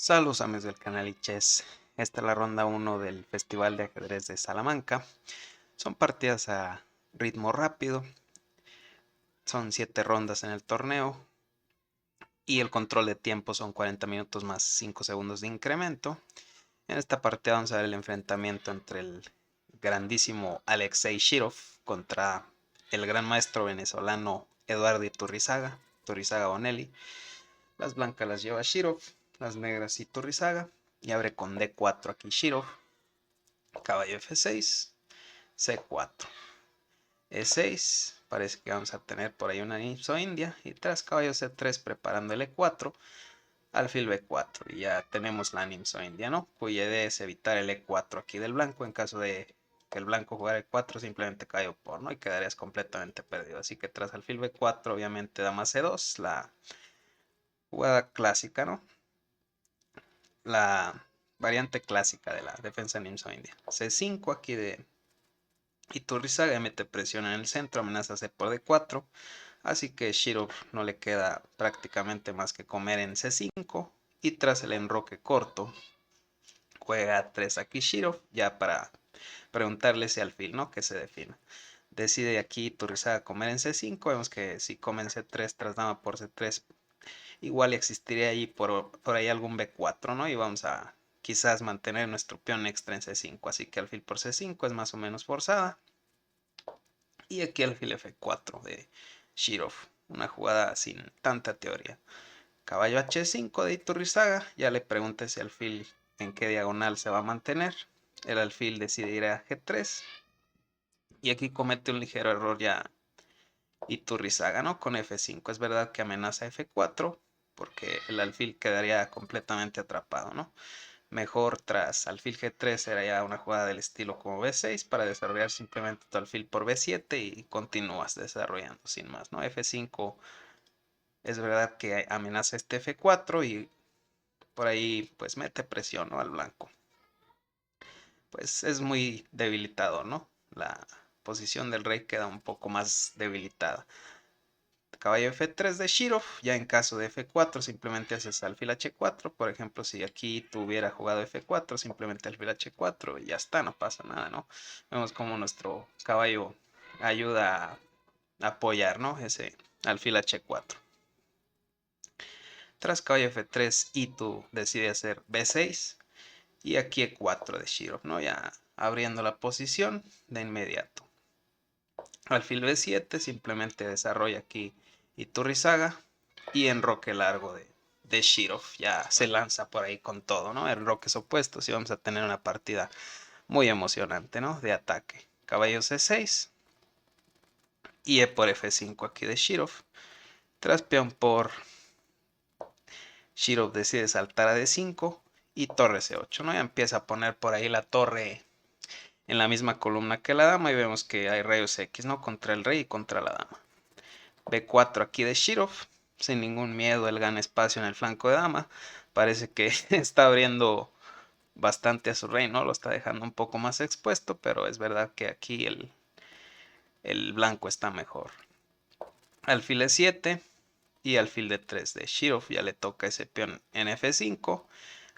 Saludos amigos del canal Iches. Esta es la ronda 1 del Festival de Ajedrez de Salamanca. Son partidas a ritmo rápido. Son 7 rondas en el torneo. Y el control de tiempo son 40 minutos más 5 segundos de incremento. En esta partida vamos a ver el enfrentamiento entre el grandísimo Alexei Shirov contra el gran maestro venezolano Eduardo Iturrizaga Bonelli. Las blancas las lleva Shirov, las negras Iturrizaga. Y abre con D4 aquí Shirov. Caballo F6, C4, E6. Parece que vamos a tener por ahí una Nipso India. Y tras caballo C3 preparando el E4. Alfil B4. Y ya tenemos la Nipso India, ¿no? Cuya idea es evitar el E4 aquí del blanco. En caso de que el blanco jugara E4, simplemente caballo por, ¿no? Y quedarías completamente perdido. Así que tras alfil B4, obviamente dama C2. La jugada clásica, ¿no? La variante clásica de la defensa Nimzo India. C5 aquí de Iturrizaga mete presión en el centro, amenaza C por D4. Así que Shirov no le queda prácticamente más que comer en C5. Y tras el enroque corto, juega 3 aquí Shirov, ya para preguntarle si alfil, ¿no? Que se defina. Decide aquí Iturrizaga comer en C5. Vemos que si come en C3 tras dama por C3, igual existiría ahí por ahí algún B4, ¿no? Y vamos a quizás mantener nuestro peón extra en C5. Así que alfil por C5 es más o menos forzada. Y aquí alfil F4 de Shirov. Una jugada sin tanta teoría. Caballo H5 de Iturrizaga. Ya le pregunté si alfil en qué diagonal se va a mantener. El alfil decide ir a G3. Y aquí comete un ligero error ya Iturrizaga, ¿no? Con F5. Es verdad que amenaza F4 porque el alfil quedaría completamente atrapado, ¿no? Mejor tras alfil G3 era ya una jugada del estilo como B6 para desarrollar simplemente tu alfil por B7 y continúas desarrollando sin más, ¿no? F5 es verdad que amenaza este F4 y por ahí pues mete presión, ¿no? Al blanco. Pues es muy debilitado, ¿no? La posición del rey queda un poco más debilitada. Caballo F3 de Shirov, ya en caso de F4 simplemente haces alfil H4, por ejemplo si aquí tuviera jugado F4 simplemente alfil H4 y ya está, no pasa nada, ¿no? Vemos como nuestro caballo ayuda a apoyar, ¿no? Ese alfil H4. Tras caballo F3 Itu decide hacer B6 y aquí E4 de Shirov, ¿no? Ya abriendo la posición de inmediato. Alfil B7 simplemente desarrolla aquí Iturrizaga y enroque largo de Shirov. Ya se lanza por ahí con todo, ¿no? Enroques opuestos y vamos a tener una partida muy emocionante, ¿no? De ataque. Caballo C6 y E por F5 aquí de Shirov. Tras peón por Shirov decide saltar a D5 y torre C8, ¿no? Ya empieza a poner por ahí la torre en la misma columna que la dama y vemos que hay rayos X, ¿no? Contra el rey y contra la dama. B4 aquí de Shirov. Sin ningún miedo, él gana espacio en el flanco de dama. Parece que está abriendo bastante a su rey, ¿no? Lo está dejando un poco más expuesto, pero es verdad que aquí el blanco está mejor. Alfil E7 y alfil D3 de Shirov. Ya le toca ese peón en F5.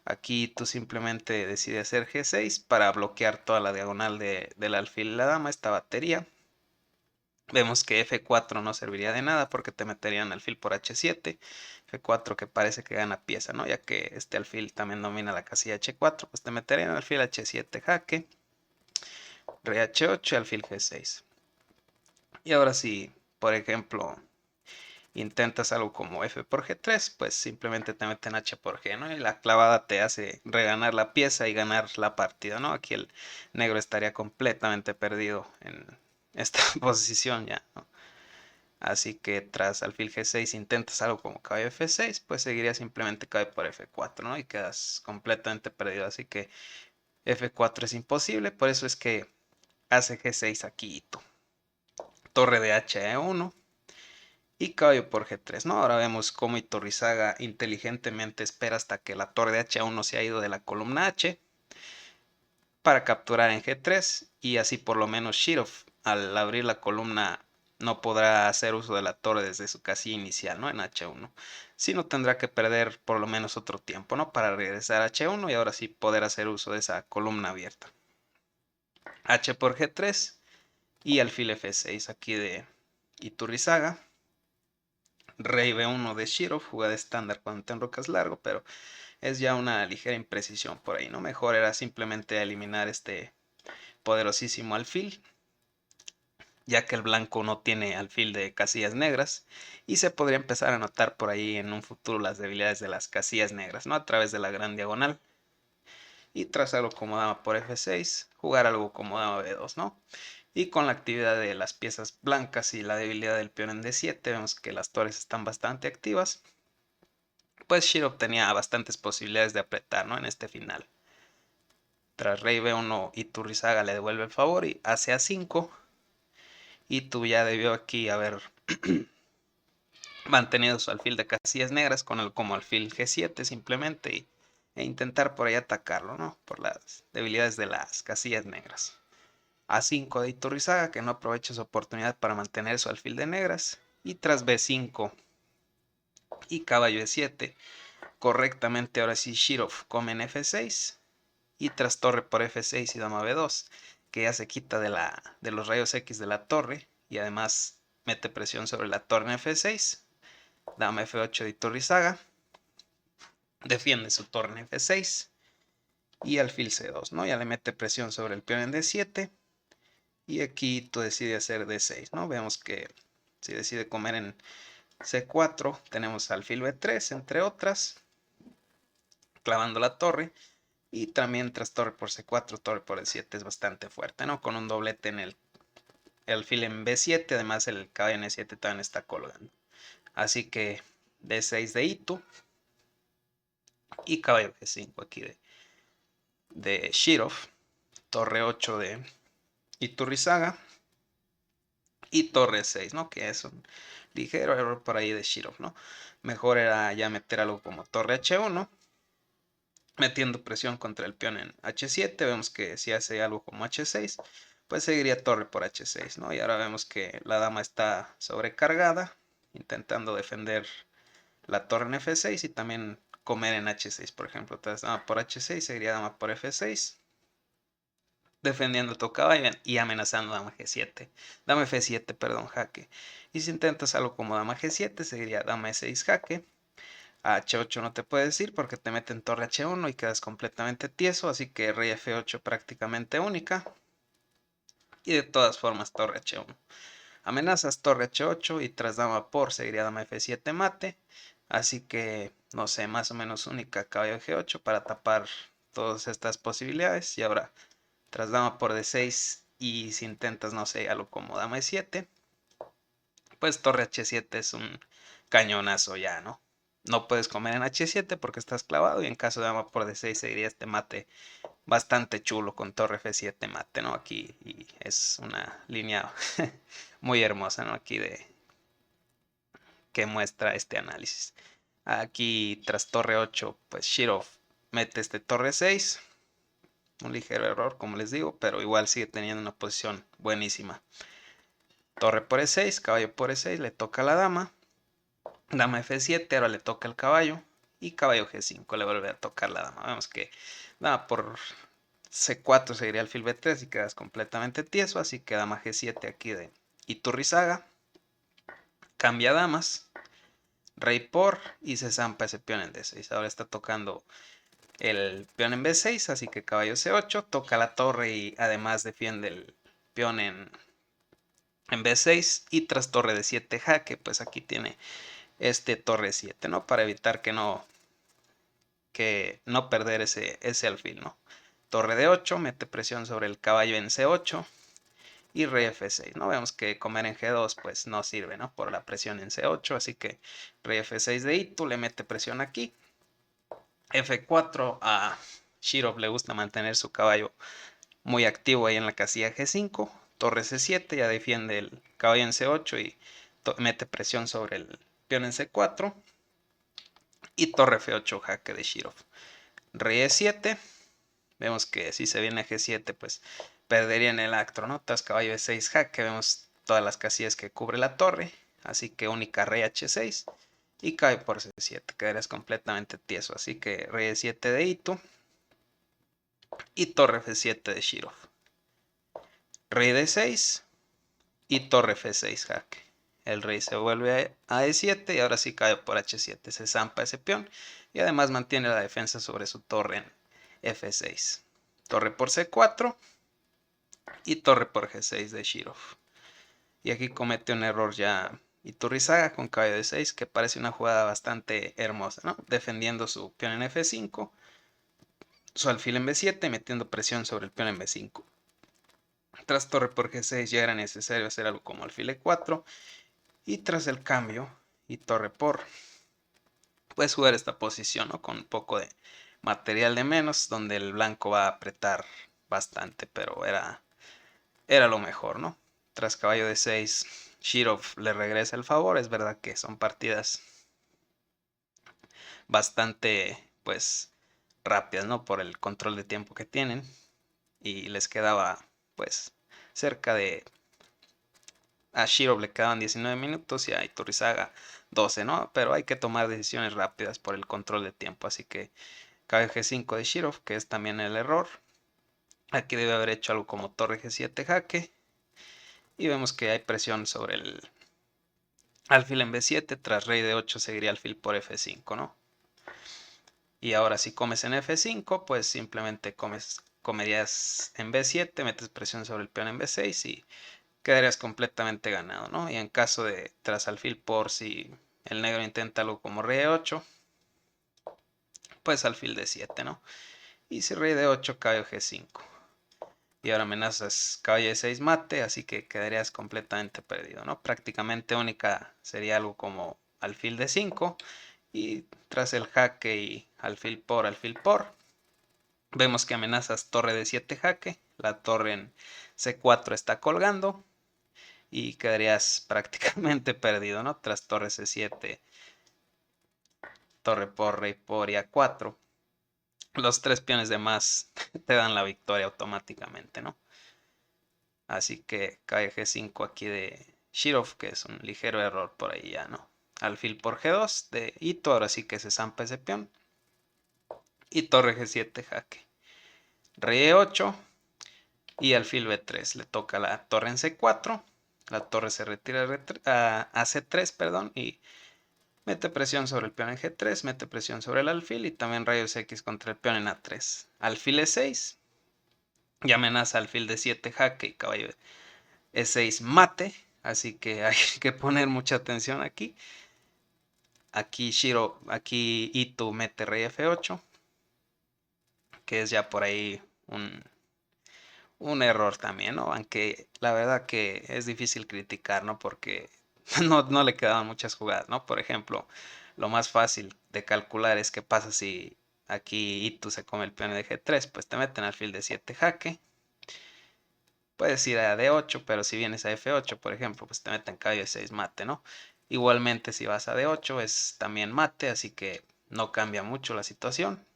Aquí tú simplemente decides hacer G6 para bloquear toda la diagonal del alfil de la dama, esta batería. Vemos que F4 no serviría de nada porque te meterían alfil por H7. F4 que parece que gana pieza, ¿no? Ya que este alfil también domina la casilla H4. Pues te meterían alfil H7 jaque. Rey H8 y alfil G6. Y ahora si, por ejemplo, intentas algo como F por G3, pues simplemente te meten H por G, ¿no? Y la clavada te hace reganar la pieza y ganar la partida, ¿no? Aquí el negro estaría completamente perdido en esta posición ya, ¿no? Así que tras alfil G6 intentas algo como caballo F6, pues seguiría simplemente caballo por F4, ¿no? Y quedas completamente perdido. Así que F4 es imposible, por eso es que hace G6 aquí. Torre de H a E1 y caballo por G3, ¿no? Ahora vemos cómo Iturrizaga inteligentemente espera hasta que la torre de H1 se ha ido de la columna H para capturar en G3 y así por lo menos Shirov al abrir la columna no podrá hacer uso de la torre desde su casilla inicial, ¿no? En H1. Sino tendrá que perder por lo menos otro tiempo, ¿no? Para regresar a H1 y ahora sí poder hacer uso de esa columna abierta. H por G3 y alfil F6 aquí de Iturrizaga. Rey B1 de Shirov, jugada estándar cuando te enrocas largo, pero es ya una ligera imprecisión por ahí, ¿no? Mejor era simplemente eliminar este poderosísimo alfil, ya que el blanco no tiene alfil de casillas negras y se podría empezar a notar por ahí en un futuro las debilidades de las casillas negras, ¿no? A través de la gran diagonal. Y tras algo como dama por F6, jugar algo como dama B2, ¿no? Y con la actividad de las piezas blancas y la debilidad del peón en D7, vemos que las torres están bastante activas. Pues Shirov tenía bastantes posibilidades de apretar, ¿no? En este final. Tras rey B1, Iturrizaga le devuelve el favor y hace A5. Y tú ya debió aquí haber mantenido su alfil de casillas negras con el como alfil G7 simplemente e intentar por ahí atacarlo, ¿no? Por las debilidades de las casillas negras. A5 de Iturrizaga que no aprovecha su oportunidad para mantener su alfil de negras. Y tras B5 y caballo E7, correctamente ahora sí Shirov come en F6. Y tras torre por F6 y dama B2, que ya se quita de los rayos X de la torre y además mete presión sobre la torre en F6. Dama F8 de Iturrizaga, defiende su torre en F6 y alfil C2, ¿no? Ya le mete presión sobre el peón en D7 y aquí tú decides hacer D6, ¿no? Vemos que si decide comer en C4, tenemos alfil B3, entre otras, clavando la torre. Y también tras torre por C4, torre por E7 es bastante fuerte, ¿no? Con un doblete en el alfil en B7, además el caballo en E7 también está colgando. Así que D6 de Itu y caballo G5 aquí de Shirov, torre 8 de Iturrizaga y torre 6, ¿no? Que es un ligero error por ahí de Shirov, ¿no? Mejor era ya meter algo como torre H1, metiendo presión contra el peón en H7. Vemos que si hace algo como H6, pues seguiría torre por H6, ¿no? Y ahora vemos que la dama está sobrecargada, intentando defender la torre en F6 y también comer en H6, por ejemplo. Entonces dama por H6, seguiría dama por F6, defendiendo tu caballo y amenazando dama G7. Dama F7, perdón, jaque. Y si intentas algo como dama G7, seguiría dama E6 jaque. A H8 no te puedes ir porque te meten torre H1 y quedas completamente tieso, así que rey F8 prácticamente única. Y de todas formas torre H1. Amenazas torre H8 y tras dama por seguiría dama F7 mate. Así que, no sé, más o menos única caballo G8 para tapar todas estas posibilidades. Y ahora tras dama por D6 y si intentas, no sé, algo como dama E7, pues torre H7 es un cañonazo ya, ¿no? No puedes comer en H7 porque estás clavado y en caso de dama por D6 seguiría este mate bastante chulo con torre F7 mate, ¿no? Aquí y es una línea muy hermosa, ¿no? Aquí de que muestra este análisis. Aquí tras torre 8, pues Shirov mete este torre 6. Un ligero error, como les digo, pero igual sigue teniendo una posición buenísima. Torre por E6, caballo por E6, le toca a la dama. Dama F7, ahora le toca el caballo. Y caballo G5 le vuelve a tocar la dama. Vemos que dama por C4 seguiría alfil B3 y quedas completamente tieso. Así que dama G7 aquí de Iturrizaga. Cambia damas. Rey por y se zampa ese peón en D6. Ahora está tocando el peón en B6, así que caballo C8. Toca la torre y además defiende el peón en B6. Y tras torre de 7 jaque, pues aquí tiene este torre 7, ¿no? Para evitar que no perder ese alfil, ¿no? Torre de 8, mete presión sobre el caballo en C8 y rey F6, ¿no? Vemos que comer en G2 pues no sirve, ¿no? Por la presión en C8, así que rey F6 de Itu le mete presión aquí. F4, a Shirov le gusta mantener su caballo muy activo ahí en la casilla G5. Torre C7, ya defiende el caballo en C8 y mete presión sobre el peón en C4. Y torre F8, jaque de Shirov. Rey E7. Vemos que si se viene a G7, pues perdería en el acto, ¿no? Tras caballo E6 jaque, vemos todas las casillas que cubre la torre. Así que única rey H6 y cae por C7. Quedarías completamente tieso. Así que rey E7 de Ito y torre F7 de Shirov. Rey D6 y torre F6 jaque. El rey se vuelve a E7 y ahora sí cae por H7. Se zampa ese peón y además mantiene la defensa sobre su torre en F6. Torre por C4 y torre por G6 de Shirov. Y aquí comete un error ya Iturrizaga con caballo de 6, que parece una jugada bastante hermosa, ¿no? Defendiendo su peón en F5, su alfil en B7, metiendo presión sobre el peón en B5. Tras torre por G6 ya era necesario hacer algo como alfil E4, y tras el cambio y torre por, puedes jugar esta posición, ¿no? Con un poco de material de menos, donde el blanco va a apretar bastante, pero era lo mejor, ¿no? Tras caballo de 6, Shirov le regresa el favor. Es verdad que son partidas bastante, pues, rápidas, ¿no? Por el control de tiempo que tienen. Y les quedaba, pues, cerca de... A Shirov le quedaban 19 minutos y a Iturrizaga 12, ¿no? Pero hay que tomar decisiones rápidas por el control de tiempo. Así que caballo G5 de Shirov, que es también el error. Aquí debe haber hecho algo como torre G7 jaque. Y vemos que hay presión sobre el alfil en B7, tras rey de 8 seguiría alfil por F5, ¿no? Y ahora si comes en F5, pues simplemente comerías en B7, metes presión sobre el peón en B6 y quedarías completamente ganado, ¿no? Y en caso de tras alfil por, si el negro intenta algo como rey de 8, pues alfil D7, ¿no? Y si rey de 8, caballo G5. Y ahora amenazas caballo de 6 mate, así que quedarías completamente perdido, ¿no? Prácticamente única sería algo como alfil de 5 y tras el jaque y alfil por, vemos que amenazas torre de 7 jaque, la torre en C4 está colgando y quedarías prácticamente perdido, ¿no? Tras torre C7, torre por, rey por y A4. Los 3 peones de más te dan la victoria automáticamente, ¿no? Así que cae G5 aquí de Shirov, que es un ligero error por ahí ya, ¿no? Alfil por G2 de Ito, ahora sí que se zampa ese peón. Y torre G7 jaque. Rey E8 y alfil B3. Le toca la torre en C4. La torre se retira a C3, perdón, y mete presión sobre el peón en G3, mete presión sobre el alfil y también rayos X contra el peón en A3. Alfil E6 y amenaza alfil D7 jaque y caballo E6 mate. Así que hay que poner mucha atención aquí. Aquí Ito mete rey F8, que es ya por ahí un error también, ¿no? Aunque la verdad que es difícil criticar, ¿no? Porque no le quedaban muchas jugadas, ¿no? Por ejemplo, lo más fácil de calcular es qué pasa si aquí Ito se come el peón de G3, pues te meten alfil de 7 jaque. Puedes ir a D8, pero si vienes a F8, por ejemplo, pues te meten caballo de 6 mate, ¿no? Igualmente si vas a D8 es también mate, así que no cambia mucho la situación.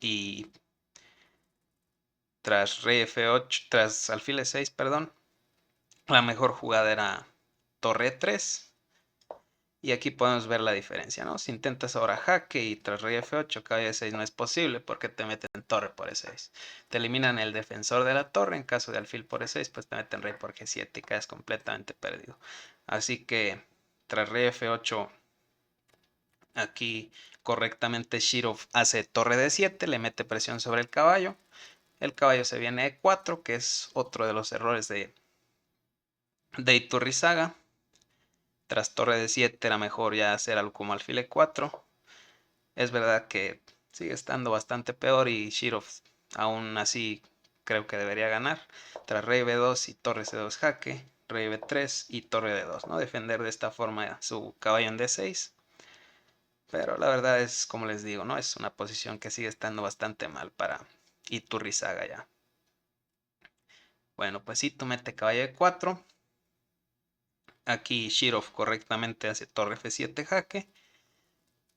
Y tras rey F8, tras alfil E6, perdón, la mejor jugada era torre 3. Y aquí podemos ver la diferencia, ¿no? Si intentas ahora jaque y tras rey F8, caballo E6 no es posible porque te meten torre por E6. Te eliminan el defensor de la torre. En caso de alfil por E6, pues te meten rey por G7 y caes completamente perdido. Así que tras rey F8, aquí correctamente Shirov hace torre D7, le mete presión sobre el caballo. El caballo se viene a E4, que es otro de los errores de Iturrizaga. Tras torre de 7 era mejor ya hacer algo como alfil E4. Es verdad que sigue estando bastante peor y Shirov aún así creo que debería ganar. Tras rey B2 y torre C2 jaque, rey B3 y torre D2, ¿no? Defender de esta forma su caballo en D6. Pero la verdad es, como les digo, ¿no? Es una posición que sigue estando bastante mal para Iturrizaga ya. Bueno, pues Ito mete caballo E4. Aquí Shirov correctamente hace torre F7 jaque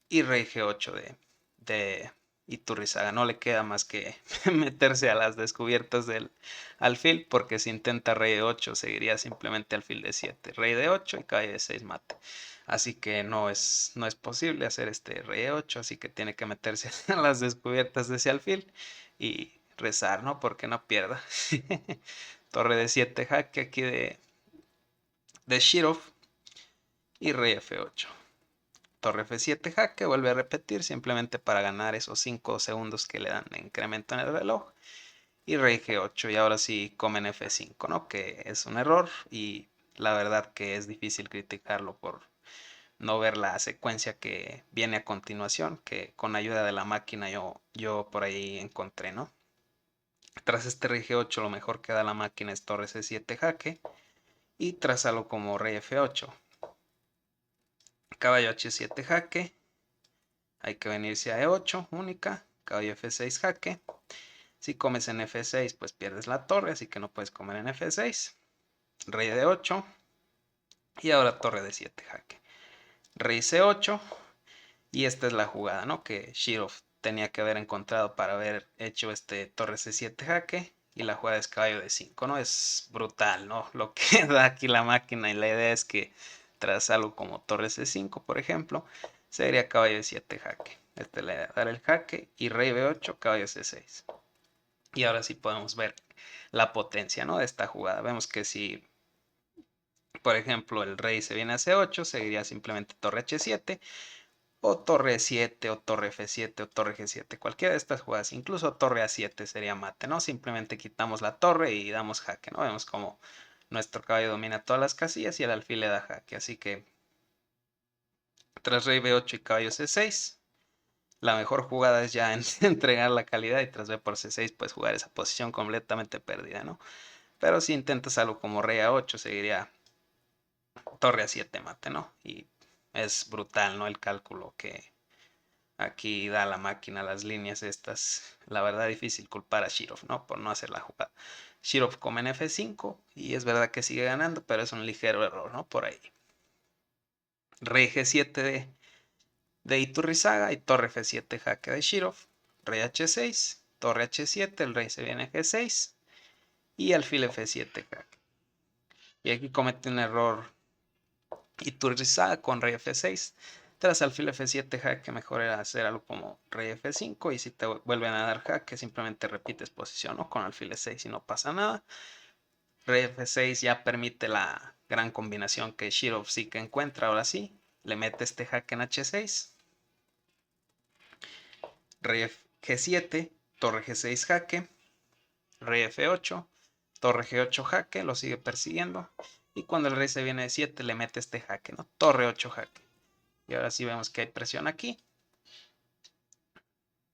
y rey G8 de Iturrizaga. No le queda más que meterse a las descubiertas del alfil, porque si intenta rey de 8 seguiría simplemente alfil de 7, rey de 8 y caballo de 6 mate. Así que no es posible hacer este rey de 8, así que tiene que meterse a las descubiertas de ese alfil y rezar, ¿no? Porque no pierda. Torre de 7 jaque aquí de Shirov y rey F8. Torre F7 jaque, vuelve a repetir simplemente para ganar esos 5 segundos que le dan de incremento en el reloj. Y rey G8 y ahora sí comen F5, ¿no? Que es un error y la verdad que es difícil criticarlo por no ver la secuencia que viene a continuación, que con ayuda de la máquina yo por ahí encontré, ¿no? Tras este rey G8 lo mejor que da la máquina es torre C7 jaque y trázalo como rey F8. Caballo H7 jaque, hay que venirse a E8, única, caballo F6 jaque. Si comes en F6 pues pierdes la torre, así que no puedes comer en F6. Rey de 8 y ahora torre de 7 jaque. Rey C8 y esta es la jugada, ¿no? Que Shirov tenía que haber encontrado para haber hecho este torre C7 jaque y la jugada es caballo de 5, ¿no? Es brutal, ¿no? Lo que da aquí la máquina y la idea es que tras algo como torre C5, por ejemplo, sería caballo de 7 jaque. Este le da dar el jaque y rey B8, caballo C6. Y ahora sí podemos ver la potencia, ¿no? De esta jugada. Vemos que si, por ejemplo, el rey se viene a C8, seguiría simplemente torre H7, o torre 7, o torre F7, o torre G7. Cualquiera de estas jugadas, incluso torre A7 sería mate, ¿no? Simplemente quitamos la torre y damos jaque, ¿no? Vemos como nuestro caballo domina todas las casillas y el alfil le da jaque. Así que tras rey B8 y caballo C6, la mejor jugada es ya entregar la calidad y tras B por C6 pues jugar esa posición completamente perdida, ¿no? Pero si intentas algo como rey A8 seguiría torre A7 mate, ¿no? Y es brutal, ¿no? El cálculo que aquí da la máquina, las líneas estas. La verdad difícil culpar a Shirov, ¿no? Por no hacer la jugada. Shirov come en F5 y es verdad que sigue ganando, pero es un ligero error, ¿no? Por ahí. Rey G7 de Iturrizaga y torre F7 jaque de Shirov. Rey H6, torre H7, el rey se viene a G6 y alfil F7 jaque. Y aquí comete un error Iturrizaga con rey F6. Tras alfil F7 jaque, mejor era hacer algo como rey F5 y si te vuelven a dar jaque simplemente repites posición, ¿no? Con alfil E6 y no pasa nada. Rey F6 ya permite la gran combinación que Shirov sí que encuentra, ahora sí. Le mete este jaque en H6. Rey G7, torre G6 jaque, rey F8, torre G8 jaque, lo sigue persiguiendo. Y cuando el rey se viene de 7 le mete este jaque, ¿no? Torre 8 jaque. Y ahora sí vemos que hay presión aquí.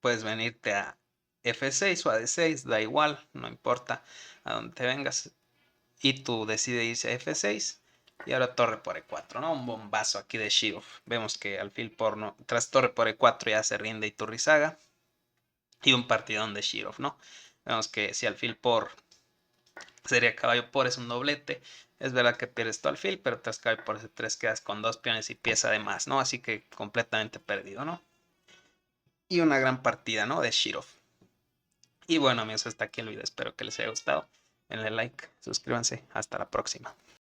Puedes venirte a F6 o a D6, da igual, no importa a donde te vengas. Y tú decides irse a F6. Y ahora torre por E4, ¿no? Un bombazo aquí de Shirov. Vemos que alfil por tras torre por E4 ya se rinde Iturrizaga. Y un partidón de Shirov, ¿no? Vemos que si alfil por sería caballo por es un doblete. Es verdad que pierdes tu alfil, pero tras caballo por C3 quedas con 2 peones y pieza de más, ¿no? Así que completamente perdido, ¿no? Y una gran partida, ¿no? De Shirov. Y bueno amigos, hasta aquí el video, espero que les haya gustado. Denle like, suscríbanse, hasta la próxima.